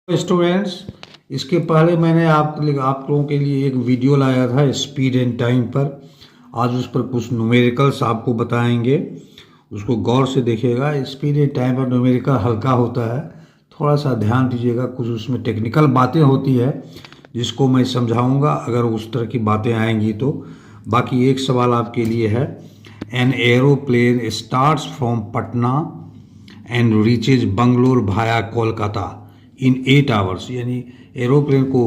Students, इसके पहले मैंने आप लोगों के लिए एक वीडियो लाया था स्पीड एंड टाइम पर। आज उस पर कुछ न्यूमेरिकल्स आपको बताएंगे, उसको गौर से देखिएगा। स्पीड एंड टाइम पर न्यूमेरिकल हल्का होता है, थोड़ा सा ध्यान दीजिएगा। कुछ उसमें टेक्निकल बातें होती है जिसको मैं समझाऊंगा अगर उस तरह की बातें आएंगी तो। बाकी एक सवाल आपके लिए है, an aeroplane starts from Patna and reaches Bangalore Bhaya Kolkata in 8 hours. यानी एरोप्लेन को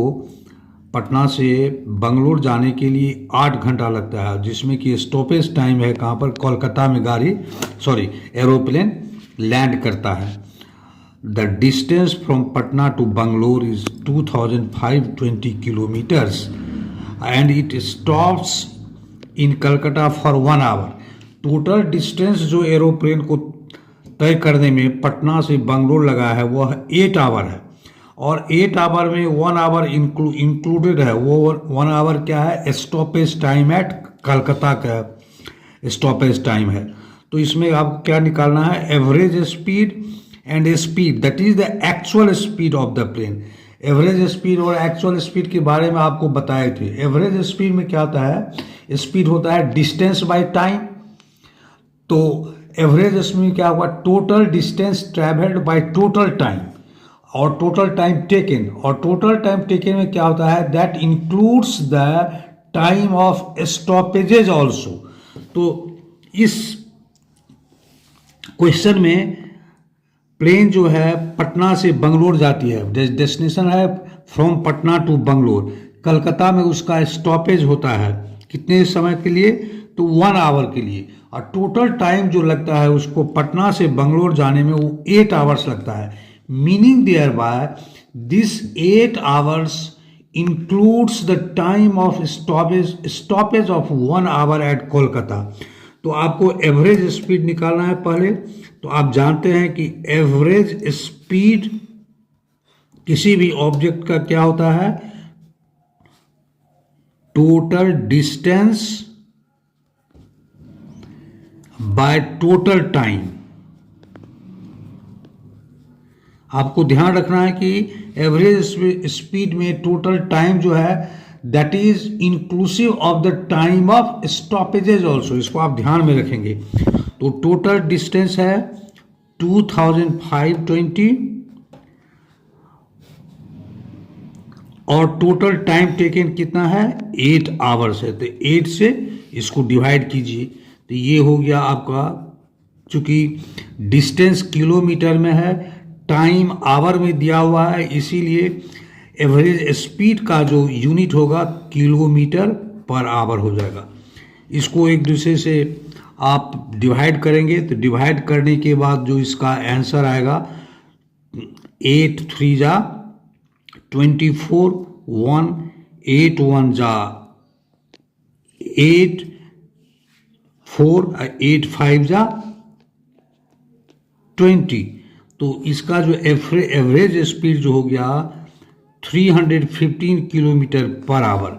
पटना से बंगलोर जाने के लिए 8 घंटा लगता है, जिसमें कि स्टॉपेज टाइम है कहाँ पर, कोलकाता में एरोप्लेन लैंड करता है। The distance from Patna to Bangalore is 2520 kilometres and it stops in Calcutta for 1 hour. Total distance जो एरोप्लेन को तय करने में पटना से बंगलोर लगा है वह 8 आवर है, और 8 आवर में 1 आवर इंक्लूडेड है। वो 1 आवर क्या है, स्टॉपेज टाइम एट कलकत्ता का स्टॉपेज टाइम है। तो इसमें आपको क्या निकालना है, average speed and speed, that is the actual speed of the plane. Average speed और एक्चुअल स्पीड के बारे में आपको बताए थे। एवरेज स्पीड में क्या होता है, स्पीड होता है डिस्टेंस बाय टाइम। तो एवरेज इसमें क्या हुआ, total distance travelled by total time और टोटल टाइम टेकन। और टोटल टाइम टेकन में क्या होता है, that includes the time of stoppages also. तो इस क्वेश्चन में प्लेन जो है पटना से बंगलोर जाती है, डेस्टिनेशन है फ्रॉम पटना टू बंगलोर। कलकत्ता में उसका स्टॉपेज होता है कितने समय के लिए, तो 1 आवर के लिए। और टोटल टाइम जो लगता है उसको पटना से बंगलोर जाने में वो 8 आवर्स लगता है। Meaning thereby this 8 hours includes the time of stoppage of 1 hour at Kolkata. तो आपको एवरेज स्पीड निकालना है पहले। तो आप जानते हैं कि एवरेज स्पीड किसी भी ऑब्जेक्ट का क्या होता है, total distance by total time. आपको ध्यान रखना है कि एवरेज स्पीड में टोटल टाइम जो है that is inclusive of the time of stoppages also. इसको आप ध्यान में रखेंगे। तो टोटल डिस्टेंस है 2520 और टोटल टाइम टेकन कितना है, 8 आवर्स है। तो 8 से इसको डिवाइड कीजिए, तो ये हो गया आपका, चूंकि डिस्टेंस किलोमीटर में है, टाइम आवर में दिया हुआ है, इसीलिए एवरेज स्पीड का जो यूनिट होगा किलोमीटर पर आवर हो जाएगा। इसको एक दूसरे से आप डिवाइड करेंगे, तो डिवाइड करने के बाद जो इसका आंसर आएगा 8 3 जा 24, 1 8 1 जा 8 4 8 5 जा 20। तो इसका जो एवरेज स्पीड जो हो गया 315 किलोमीटर पर आवर।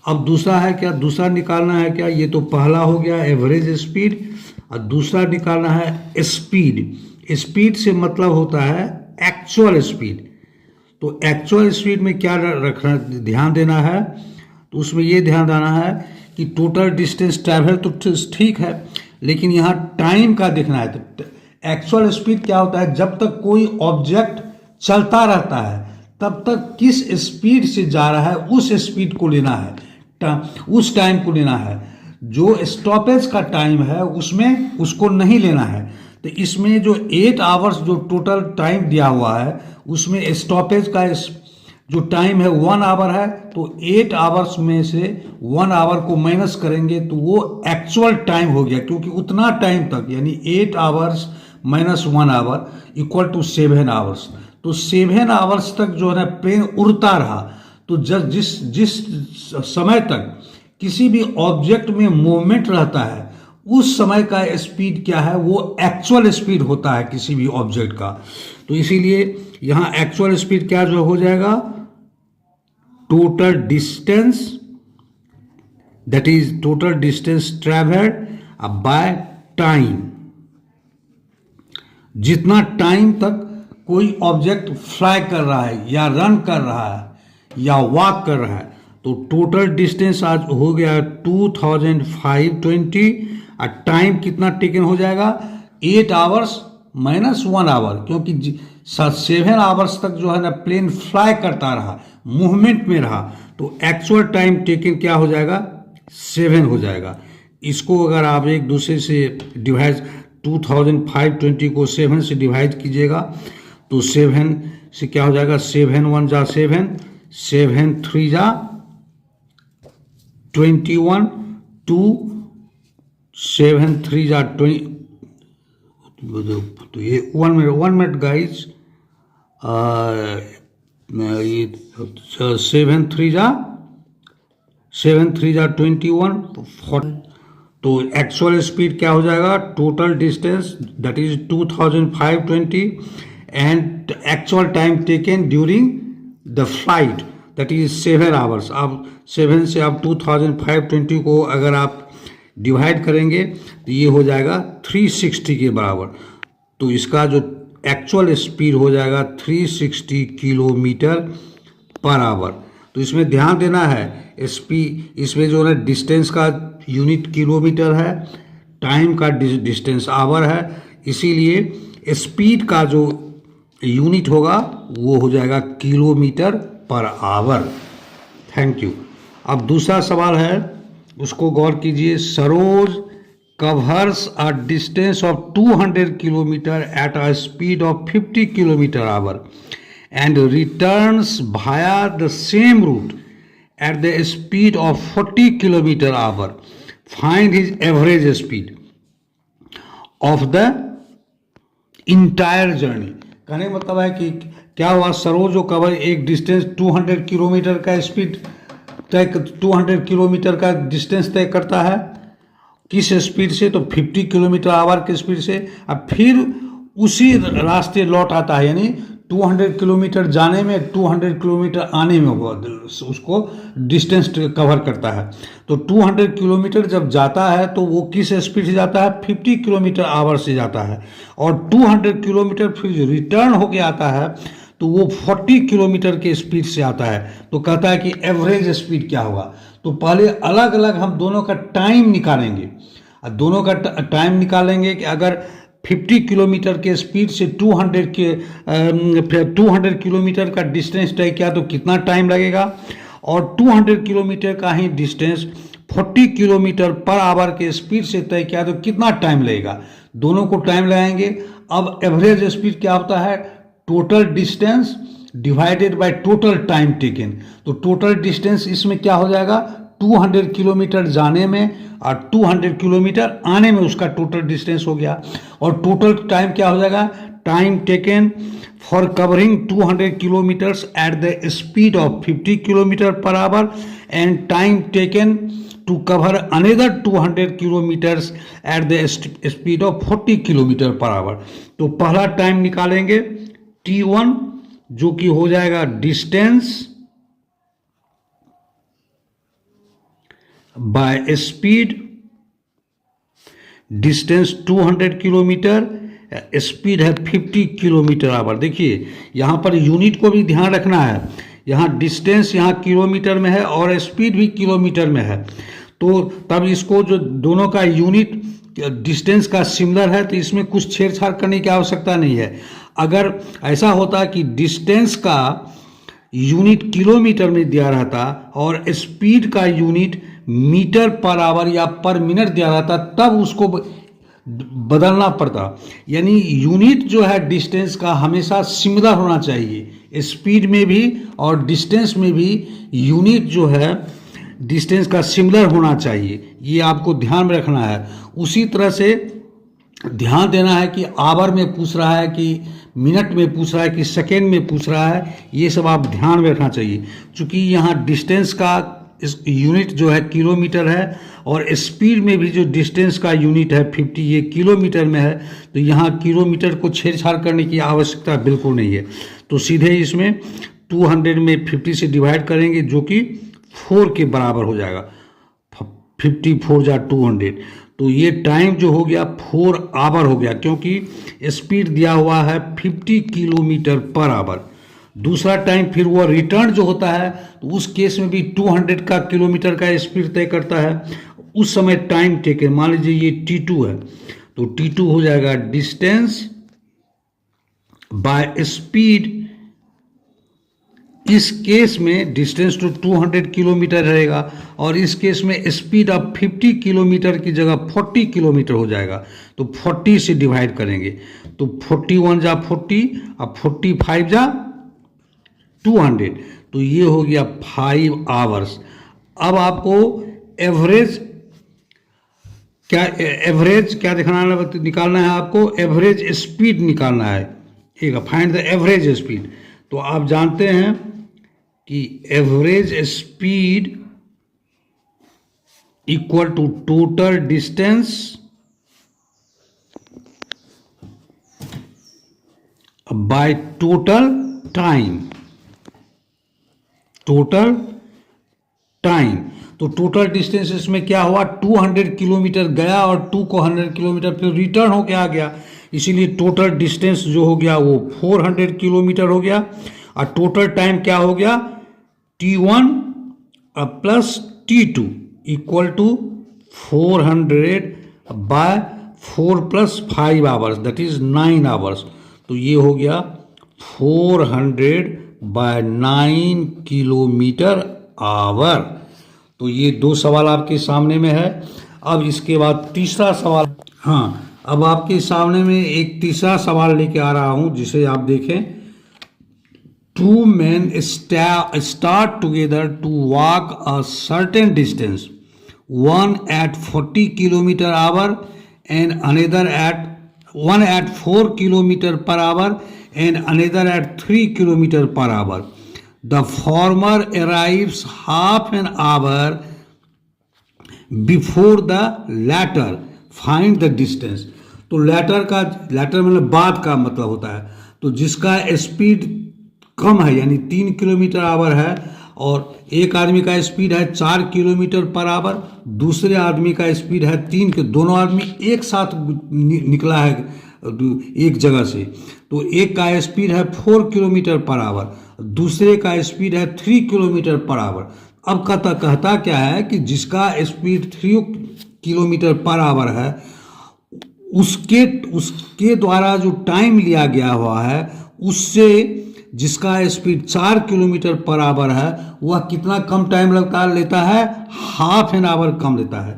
अब दूसरा है क्या, दूसरा निकालना है क्या, ये तो पहला हो गया एवरेज स्पीड, और दूसरा निकालना है स्पीड। स्पीड से मतलब होता है एक्चुअल स्पीड। तो एक्चुअल स्पीड में क्या रखना, ध्यान देना है, तो उसमें ये ध्यान देना है कि टोटल डिस्टेंस ट्रैवल तो ठीक है, लेकिन यहाँ टाइम का देखना है। तो एक्चुअल स्पीड क्या होता है, जब तक कोई ऑब्जेक्ट चलता रहता है तब तक किस स्पीड से जा रहा है उस स्पीड को लेना है, उस टाइम को लेना है। जो स्टॉपेज का टाइम है उसमें उसको नहीं लेना है। तो इसमें जो 8 आवर्स जो टोटल टाइम दिया हुआ है उसमें स्टॉपेज का जो टाइम है 1 आवर है, तो 8 आवर्स में से 1 आवर को माइनस करेंगे तो वो एक्चुअल टाइम हो गया, क्योंकि उतना टाइम तक, यानी 8 hours minus 1 hour equal to 7 hours. तो 7 आवर्स तक जो है ना प्लेन उड़ता रहा। तो जिस समय तक किसी भी ऑब्जेक्ट में मूवमेंट रहता है उस समय का स्पीड क्या है, वो एक्चुअल स्पीड होता है किसी भी ऑब्जेक्ट का। तो इसीलिए यहाँ एक्चुअल स्पीड क्या जो हो जाएगा, total distance, that is total distance travelled by time. जितना टाइम तक कोई ऑब्जेक्ट फ्लाई कर रहा है या रन कर रहा है या वॉक कर रहा है, तो टोटल डिस्टेंस आज हो गया 2520 और टाइम कितना टेकन हो जाएगा 8 आवर्स माइनस 1 आवर, क्योंकि 7 आवर्स तक जो है ना प्लेन फ्लाई करता रहा, मूवमेंट में रहा, तो एक्चुअल टाइम टेकन क्या हो जाएगा 7 हो जाएगा। इसको अगर आप एक दूसरे से डिवाइड 2520 को 7 से डिवाइड कीजिएगा तो 7 से क्या हो जाएगा 7 1 जा 7, 7 3 जा 21, 2 7 3 जा 20, तो ये 1 मिनट गाइज, ये 7 3 जा 21 तो 40, तो एक्चुअल स्पीड क्या हो जाएगा total distance that is 2520 and actual time taken during the flight that is 7 hours. अब 7 से आप 2520 को अगर आप डिवाइड करेंगे तो ये हो जाएगा 360 के बराबर, तो इसका जो एक्चुअल स्पीड हो जाएगा 360 किलोमीटर पर आवर। तो इसमें ध्यान देना है स्पीड, इसमें जो है डिस्टेंस का यूनिट किलोमीटर है, टाइम का डिस्टेंस आवर है, इसीलिए स्पीड का जो यूनिट होगा वो हो जाएगा kilometre per our. Thank you. अब दूसरा सवाल है, उसको गौर कीजिए। Saroj covers a distance of 200 kilometre at a speed of 50 kilometre our and returns via the same route at the speed of 40 kilometer hour. Find his average speed of the entire journey. कहने का मतलब है कि क्या हुआ, सरोज जो cover एक distance 200 kilometre का स्पीड 200 किलोमीटर का डिस्टेंस तय करता है, किस स्पीड से, तो 50 किलोमीटर आवर के स्पीड से। अब फिर उसी रास्ते लौट आता है, यानी 200 किलोमीटर जाने में 200 किलोमीटर आने में हुआ उसको डिस्टेंस कवर करता है। तो 200 किलोमीटर जब जाता है तो वो किस स्पीड से जाता है 50 किलोमीटर आवर से जाता है, और 200 किलोमीटर फिर जो रिटर्न होके आता है तो वो 40 किलोमीटर के स्पीड से आता है। तो कहता है कि एवरेज स्पीड क्या होगा। तो पहले अलग अलग हम दोनों का टाइम निकालेंगे, दोनों का टाइम निकालेंगे कि अगर 50 किलोमीटर के स्पीड से 200 किलोमीटर का डिस्टेंस तय किया तो कितना टाइम लगेगा, और 200 किलोमीटर का ही डिस्टेंस 40 किलोमीटर पर आवर के स्पीड से तय किया तो कितना टाइम लगेगा, दोनों को टाइम लगाएंगे। अब एवरेज स्पीड क्या होता है, total distance divided by total time taken. तो टोटल डिस्टेंस इसमें क्या हो जाएगा 200 किलोमीटर जाने में और 200 किलोमीटर आने में उसका टोटल डिस्टेंस हो गया, और टोटल टाइम क्या हो जाएगा time taken for covering 200 kilometres at the speed of 50 kilometre per hour and time taken to cover another 200 kilometres at the speed of 40 kilometre per hour. तो पहला टाइम निकालेंगे T1 जो कि हो जाएगा distance by speed, distance 200 kilometre, speed है 50 kilometre our. देखिए यहाँ पर यूनिट को भी ध्यान रखना है, यहाँ डिस्टेंस यहाँ किलोमीटर में है और स्पीड भी किलोमीटर में है, तो तब इसको जो दोनों का यूनिट डिस्टेंस का सिमिलर है तो इसमें कुछ छेड़छाड़ करने की आवश्यकता नहीं है। अगर ऐसा होता कि डिस्टेंस का यूनिट किलोमीटर में दिया रहता और स्पीड का यूनिट मीटर पर आवर या पर मिनट दिया रहता तब उसको बदलना पड़ता। यानी यूनिट जो है डिस्टेंस का हमेशा सिमिलर होना चाहिए, स्पीड में भी और डिस्टेंस में भी यूनिट जो है डिस्टेंस का सिमिलर होना चाहिए, ये आपको ध्यान में रखना है। उसी तरह से ध्यान देना है कि आवर में पूछ रहा है कि मिनट में पूछ रहा है कि सेकेंड में पूछ रहा है, ये सब आप ध्यान में रखना चाहिए। चूँकि यहाँ डिस्टेंस का इस यूनिट जो है किलोमीटर है और स्पीड में भी जो डिस्टेंस का यूनिट है 50 ये किलोमीटर में है, तो यहाँ किलोमीटर को छेड़छाड़ करने की आवश्यकता बिल्कुल नहीं है। तो सीधे इसमें 200 में 50 से डिवाइड करेंगे जो कि 4 के बराबर हो जाएगा, 54 जा 200। तो ये टाइम जो हो गया 4 आवर हो गया, क्योंकि स्पीड दिया हुआ है 50 किलोमीटर पर आवर। दूसरा टाइम फिर वो रिटर्न जो होता है, तो उस केस में भी 200 का किलोमीटर का स्पीड तय करता है। उस समय टाइम टेकन, मान लीजिए ये T2 है, तो T2 हो जाएगा डिस्टेंस बाय स्पीड। इस केस में डिस्टेंस तो 200 किलोमीटर रहेगा, और इस केस में स्पीड अब 50 किलोमीटर की जगह 40 किलोमीटर हो जाएगा। तो 40 से डिवाइड करेंगे, तो 41 जा 40 और 45 जा 200, तो ये हो गया 5 आवर्स। अब आपको एवरेज क्या निकालना है, आपको एवरेज स्पीड निकालना है। ठीक है, फाइंड द एवरेज स्पीड। तो आप जानते हैं कि average speed equal to total distance by total time. Total time, तो टोटल डिस्टेंस इसमें क्या हुआ, 200 किलोमीटर गया और 2 को 100 किलोमीटर फिर रिटर्न होके आ गया, इसीलिए टोटल डिस्टेंस जो हो गया वो 400 किलोमीटर हो गया। और टोटल टाइम क्या हो गया, T1 plus T2 equal to 400 by 4 plus 5 hours, that is 9 hours. तो ये हो गया 400 बाय 9 किलोमीटर आवर। तो ये 2 सवाल आपके सामने में है। अब इसके बाद तीसरा सवाल, हाँ, अब आपके सामने में एक तीसरा सवाल लेके आ रहा हूं, जिसे आप देखें। 2 men start together to walk a certain distance, one at 40 kilometer hour and one at 4 kilometer per hour and another at 3 kilometer per hour. The former arrives half an hour before the latter. Find the distance. तो letter मतलब बाद का मतलब होता है। तो जिसका speed कम है, यानी 3 किलोमीटर आवर है, और एक आदमी का स्पीड है 4 किलोमीटर पर आवर, दूसरे आदमी का स्पीड है 3 के, दोनों आदमी एक साथ निकला है एक जगह से, तो एक का स्पीड है 4 किलोमीटर पर आवर, दूसरे का स्पीड है 3 किलोमीटर पर आवर। अब कहता क्या है कि जिसका स्पीड 3 किलोमीटर पर आवर है, उसके द्वारा जो टाइम लिया गया हुआ है, उससे जिसका स्पीड 4 किलोमीटर पर आवर है, वह कितना कम टाइम लेता है, हाफ एन आवर कम लेता है।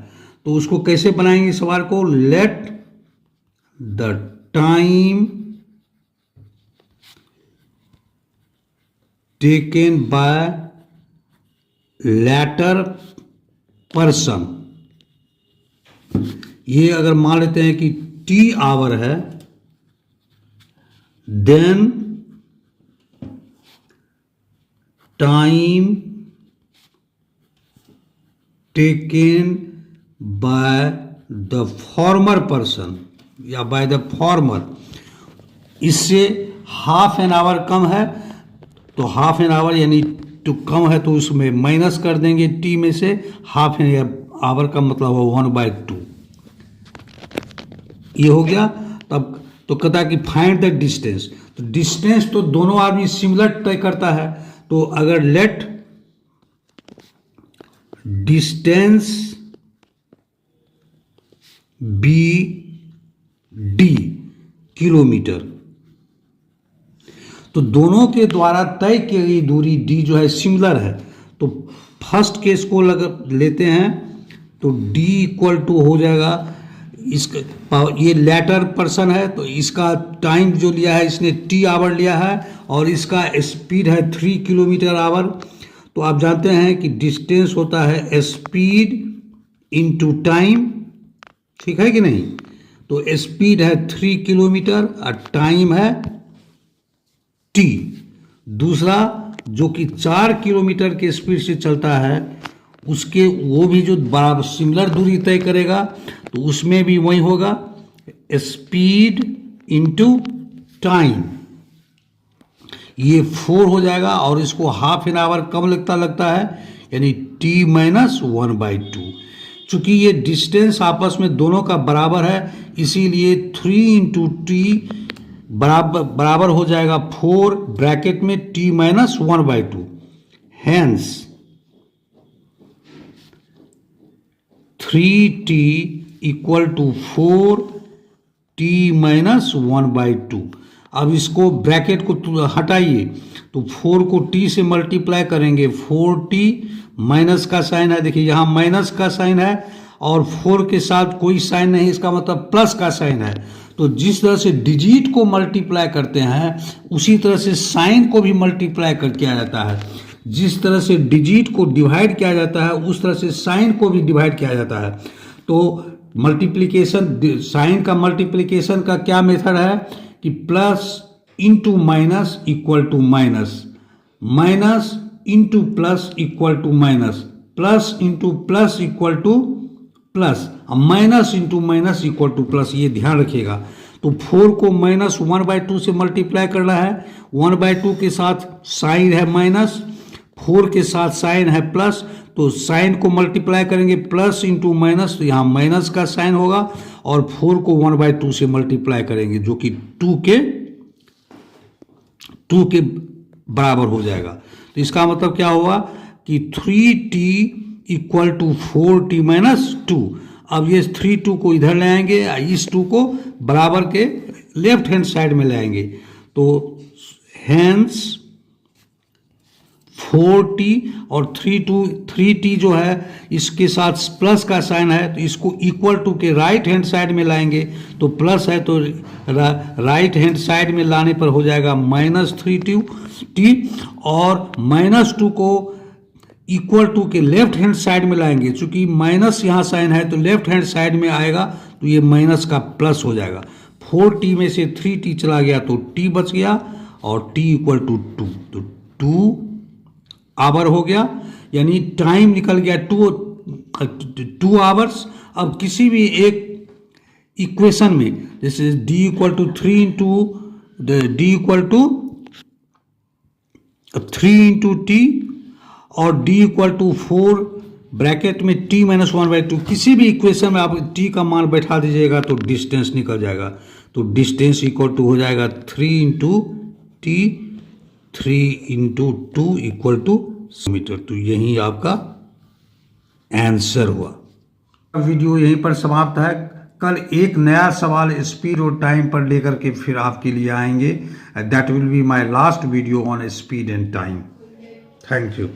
तो उसको कैसे बनाएंगे सवाल को, let the time taken by latter person. ये अगर मान लेते हैं कि T आवर है, then time taken by the former person या बाय द फॉर्मर, इससे हाफ एन आवर कम है, तो हाफ एन आवर यानी तो कम है, तो उसमें माइनस कर देंगे T में से, हाफ एन आवर का मतलब हुआ 1/2। ये हो गया। तब तो कहता है कि फाइंड द डिस्टेंस। तो डिस्टेंस तो दोनों आदमी सिमिलर तय करता है, तो अगर let distance be D kilometre, तो दोनों के द्वारा तय की गई दूरी d जो है सिमिलर है, तो फर्स्ट केस को लेते हैं, तो d इक्वल टू हो जाएगा, इसका ये लेटर पर्सन है, तो इसका टाइम जो लिया है इसने T आवर लिया है, और इसका स्पीड है 3 किलोमीटर आवर। तो आप जानते हैं कि डिस्टेंस होता है स्पीड इनटू टाइम, ठीक है कि नहीं। तो स्पीड है 3 किलोमीटर और टाइम है T। दूसरा जो कि 4 किलोमीटर के स्पीड से चलता है, उसके वो भी जो बराबर सिमिलर दूरी तय करेगा, तो उसमें भी वही होगा, स्पीड इनटू टाइम, ये 4 हो जाएगा, और इसको हाफ एन आवर कम लगता है, यानी T - 1/2। चूंकि ये डिस्टेंस आपस में दोनों का बराबर है, इसीलिए 3 इंटू टी बराबर हो जाएगा 4 ब्रैकेट में t minus 1/2। Hence 3t equal to 4t minus 1/2। अब इसको ब्रैकेट को हटाइए तो 4 को t से मल्टीप्लाई करेंगे, 4t माइनस का साइन है, देखिए यहाँ माइनस का साइन है और 4 के साथ कोई साइन नहीं, इसका मतलब प्लस का साइन है। तो जिस तरह से डिजिट को मल्टीप्लाई करते हैं उसी तरह से साइन को भी मल्टीप्लाई किया जाता है। जिस तरह से डिजिट को डिवाइड किया जाता है उस तरह से साइन को भी डिवाइड किया जाता है। तो मल्टीप्लिकेशन, साइन का मल्टीप्लिकेशन का क्या मेथड है कि plus into minus equal to minus, minus into plus equal to minus, plus into plus equal to plus, minus into minus equal to plus, ये ध्यान रखिएगा। तो 4 को माइनस 1/2 से मल्टीप्लाई करना है, 1/2 के साथ साइन है माइनस, 4 के साथ साइन है प्लस, तो साइन को मल्टीप्लाई करेंगे प्लस इंटू माइनस, तो यहाँ माइनस का साइन होगा और 4 को 1/2 से मल्टीप्लाई करेंगे जो कि 2 के बराबर हो जाएगा। तो इसका मतलब क्या हुआ कि 3t equal to 4t minus 2। अब ये 3 को इधर ले आएंगे, इस 2 को बराबर के लेफ्ट हैंड साइड में ले आएंगे। तो हैंस 4t और 3t जो है इसके साथ प्लस का साइन है, तो इसको इक्वल टू के राइट हैंड साइड में लाएंगे, तो प्लस है तो राइट हैंड साइड में लाने पर हो जाएगा माइनस 3t, और माइनस 2 को इक्वल टू के लेफ्ट हैंड साइड में लाएंगे, चूंकि माइनस यहाँ साइन है तो लेफ्ट हैंड साइड में आएगा तो ये माइनस का प्लस हो जाएगा। 4t में से 3t चला गया तो t बच गया और t इक्वल टू 2, तो 2 आवर हो गया, यानी टाइम निकल गया 2 आवर्स। अब किसी भी एक इक्वेशन में जैसे d equal to 3 into d equal to 3 into T और d इक्वल टू 4 ब्रैकेट में t माइनस 1/2, किसी भी इक्वेशन में आप t का मान बैठा दीजिएगा तो डिस्टेंस निकल जाएगा। तो डिस्टेंस इक्वल टू हो जाएगा 3 into T, 3 into 2 equal to metre. तो यही आपका आंसर हुआ। वीडियो यहीं पर समाप्त है। कल एक नया सवाल स्पीड और टाइम पर लेकर के फिर आपके लिए आएंगे। That will be my last video on speed and time. Thank you.